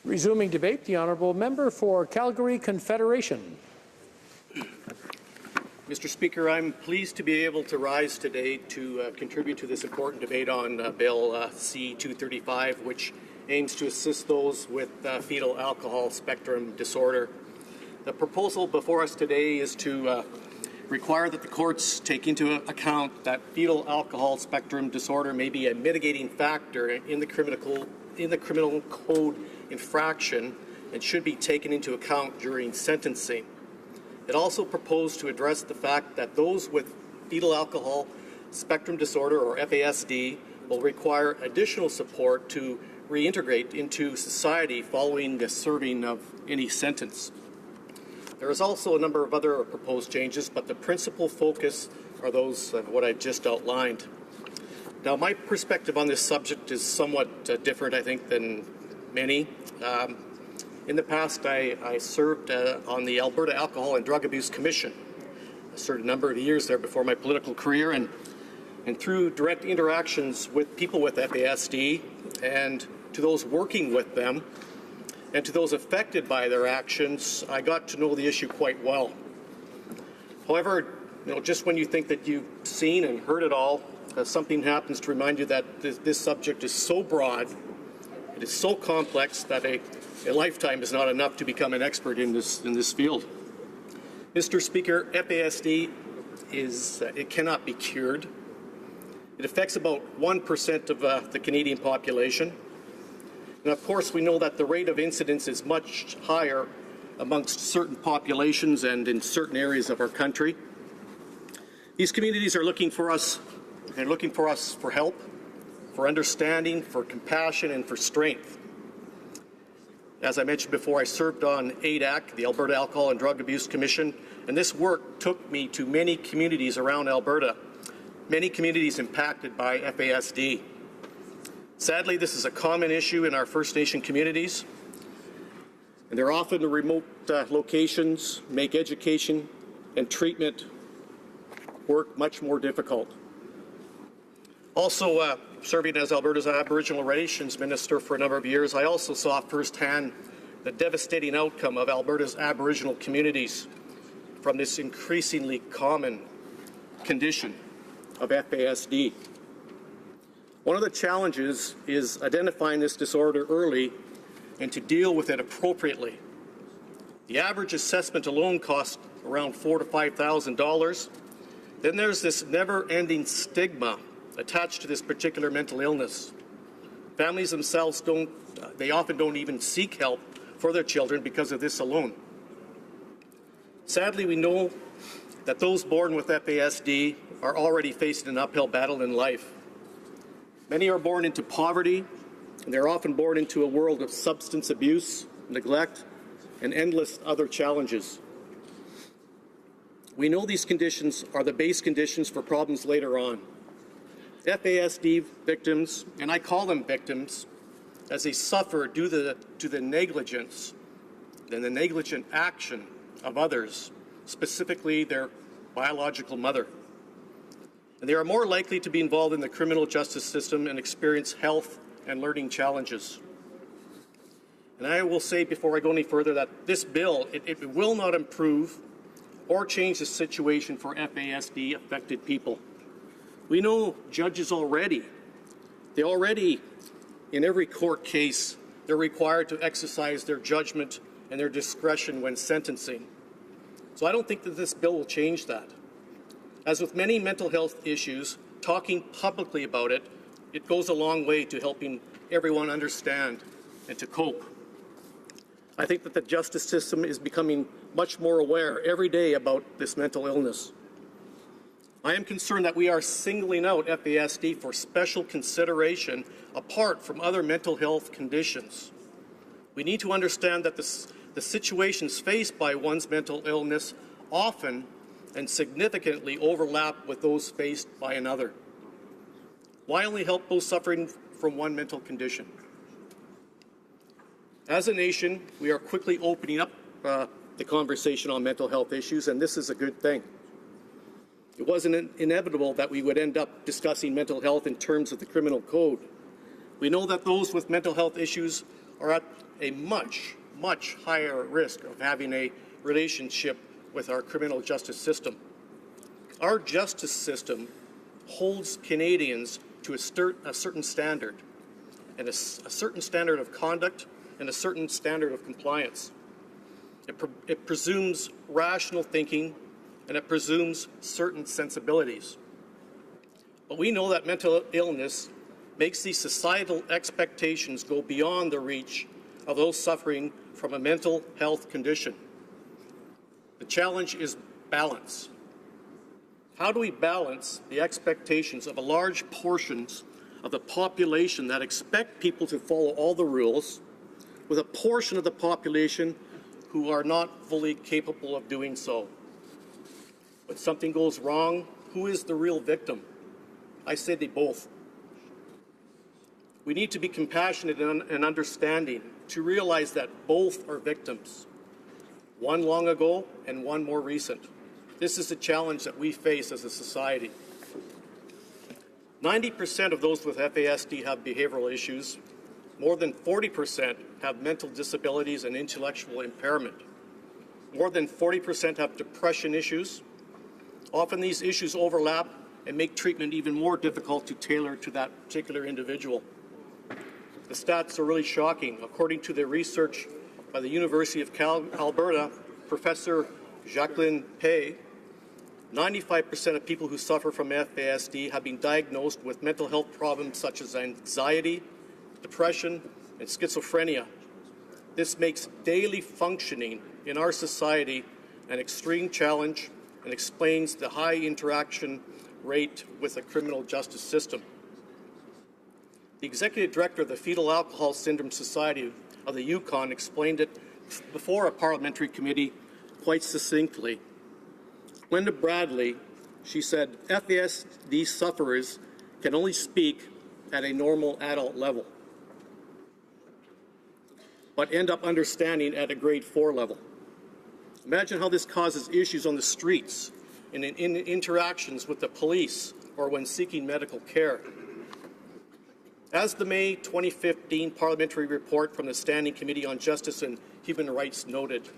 Resuming debate, the honourable member for Calgary Confederation. Mr. Speaker, I'm pleased to be able to rise today to contribute to this important debate on Bill C-235, which aims to assist those with fetal alcohol spectrum disorder. The proposal before us today is to require that the courts take into account that fetal alcohol spectrum disorder may be a mitigating factor in the criminal code infraction and should be taken into account during sentencing. It also proposed to address the fact that those with fetal alcohol spectrum disorder, or FASD, will require additional support to reintegrate into society following the serving of any sentence. There is also a number of other proposed changes, but the principal focus are those of what I just outlined. Now, my perspective on this subject is somewhat different, I think, than many. In the past, I served on the Alberta Alcohol and Drug Abuse Commission. I served a number of years there before my political career, and through direct interactions with people with FASD and to those working with them and to those affected by their actions, I got to know the issue quite well. However, just when you think that you've seen and heard it all, something happens to remind you that this subject is so broad, it is so complex that a lifetime is not enough to become an expert in this field. Mr. Speaker, FASD it cannot be cured. It affects about 1% of the Canadian population. And of course, we know that the rate of incidence is much higher amongst certain populations and in certain areas of our country. These communities are looking for us. They're looking for us for help, for understanding, for compassion, and for strength. As I mentioned before, I served on ADAC, the Alberta Alcohol and Drug Abuse Commission, and this work took me to many communities around Alberta, many communities impacted by FASD. Sadly, this is a common issue in our First Nation communities, and they're often remote locations, make education and treatment work much more difficult. Also, serving as Alberta's Aboriginal Relations Minister for a number of years, I also saw firsthand the devastating outcome of Alberta's Aboriginal communities from this increasingly common condition of FASD. One of the challenges is identifying this disorder early and to deal with it appropriately. The average assessment alone costs around $4,000 to $5,000. Then there's this never-ending stigma attached to this particular mental illness. Families themselves they often don't even seek help for their children because of this alone. Sadly, we know that those born with FASD are already facing an uphill battle in life. Many are born into poverty, and they're often born into a world of substance abuse, neglect, and endless other challenges. We know these conditions are the base conditions for problems later on. FASD victims, and I call them victims, as they suffer due to the negligence and the negligent action of others, specifically their biological mother. And they are more likely to be involved in the criminal justice system and experience health and learning challenges. And I will say before I go any further that this bill, it will not improve or change the situation for FASD affected people. We know judges already, in every court case, they're required to exercise their judgment and their discretion when sentencing. So I don't think that this bill will change that. As with many mental health issues, talking publicly about it, it goes a long way to helping everyone understand and to cope. I think that the justice system is becoming much more aware every day about this mental illness. I am concerned that we are singling out FASD for special consideration apart from other mental health conditions. We need to understand that the situations faced by one's mental illness often and significantly overlap with those faced by another. Why only help those suffering from one mental condition? As a nation, we are quickly opening up the conversation on mental health issues, and this is a good thing. It wasn't inevitable that we would end up discussing mental health in terms of the criminal code. We know that those with mental health issues are at a much higher risk of having a relationship with our criminal justice system. Our justice system holds Canadians to a certain standard, and a certain standard of conduct and a certain standard of compliance. It presumes rational thinking, and it presumes certain sensibilities. But we know that mental illness makes these societal expectations go beyond the reach of those suffering from a mental health condition. The challenge is balance. How do we balance the expectations of a large portions of the population that expect people to follow all the rules with a portion of the population who are not fully capable of doing so? When something goes wrong, who is the real victim? I say they both. We need to be compassionate and understanding to realize that both are victims, one long ago and one more recent. This is a challenge that we face as a society. 90% of those with FASD have behavioral issues. More than 40% have mental disabilities and intellectual impairment. More than 40% have depression issues. Often these issues overlap and make treatment even more difficult to tailor to that particular individual. The stats are really shocking. According to the research by the University of Alberta, Professor Jacqueline Pay, 95% of people who suffer from FASD have been diagnosed with mental health problems such as anxiety, depression, and schizophrenia. This makes daily functioning in our society an extreme challenge and explains the high interaction rate with the criminal justice system. The executive director of the Fetal Alcohol Syndrome Society of the Yukon explained it before a parliamentary committee quite succinctly. Linda Bradley, she said, FASD sufferers can only speak at a normal adult level, but end up understanding at a grade 4 level. Imagine how this causes issues on the streets, in interactions with the police, or when seeking medical care. As the May 2015 parliamentary report from the Standing Committee on Justice and Human Rights noted,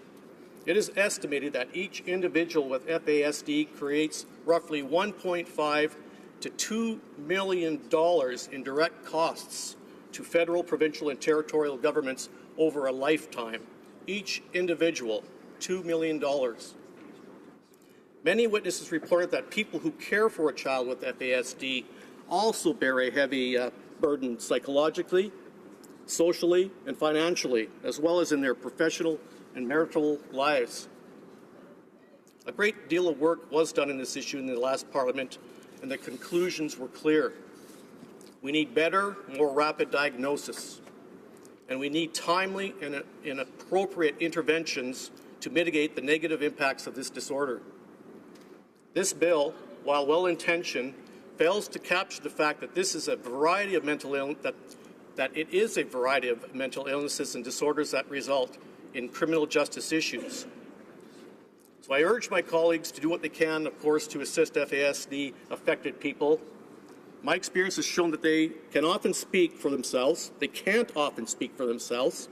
it is estimated that each individual with FASD creates roughly $1.5 to $2 million in direct costs to federal, provincial, and territorial governments over a lifetime. Each individual, $2 million. Many witnesses reported that people who care for a child with FASD also bear a heavy burden psychologically, socially, and financially, as well as in their professional and marital lives. A great deal of work was done in this issue in the last Parliament, and the conclusions were clear. We need better, more rapid diagnosis, and we need timely and appropriate interventions to mitigate the negative impacts of this disorder. This bill, while well-intentioned, fails to capture the fact that this is a variety of mental illness, that it is a variety of mental illnesses and disorders that result in criminal justice issues. So I urge my colleagues to do what they can, of course, to assist FASD-affected people. My experience has shown that they can often speak for themselves. They can't often speak for themselves.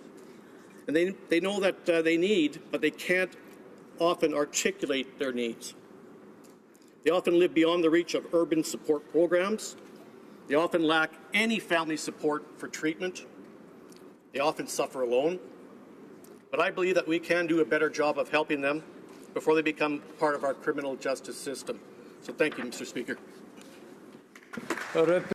And they know that they need, but they can't often articulate their needs. They often live beyond the reach of urban support programs. They often lack any family support for treatment. They often suffer alone. But I believe that we can do a better job of helping them before they become part of our criminal justice system. So thank you, Mr. Speaker.